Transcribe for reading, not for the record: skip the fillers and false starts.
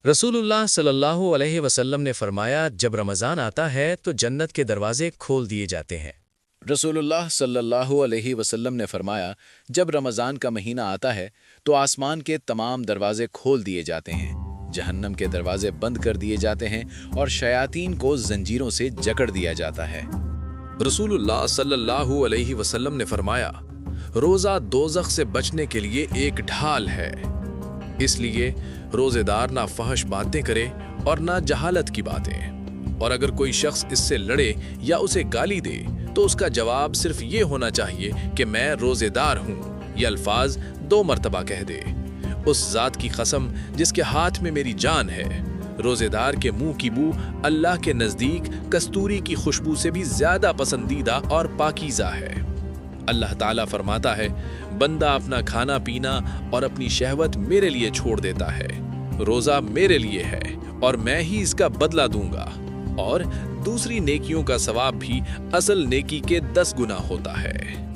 रसूलुल्लाह सल्लल्लाहु अलैहि वसल्लम ने फरमाया, जब रमज़ान आता है तो जन्नत के दरवाजे खोल दिए जाते हैं। रसूलुल्लाह सल्लल्लाहु अलैहि वसल्लम ने फरमाया, जब रमज़ान का महीना आता है तो आसमान के तमाम दरवाजे खोल दिए जाते हैं, जहन्नम के दरवाजे बंद कर दिए जाते हैं और शयातीन को जंजीरों से जकड़ दिया जाता है। रसूलुल्लाह सल्लल्लाहु अलैहि वसल्लम ने फरमाया, रोज़ा दोज़ख से बचने के लिए एक ढाल है, इसलिए रोज़ेदार ना फहश बातें करे और ना जहालत की बातें, और अगर कोई शख्स इससे लड़े या उसे गाली दे तो उसका जवाब सिर्फ ये होना चाहिए कि मैं रोज़ेदार हूँ। ये अल्फाज 2 मरतबा कह दे। उस ज़ात की कसम जिसके हाथ में मेरी जान है, रोज़ेदार के मुंह की बू अल्लाह के नज़दीक कस्तूरी की खुशबू से भी ज़्यादा पसंदीदा और पाकीज़ा है। अल्लाह ताला फरमाता है, बंदा अपना खाना पीना और अपनी शहवत मेरे लिए छोड़ देता है, रोज़ा मेरे लिए है और मैं ही इसका बदला दूंगा, और दूसरी नेकियों का सवाब भी असल नेकी के 10 गुना होता है।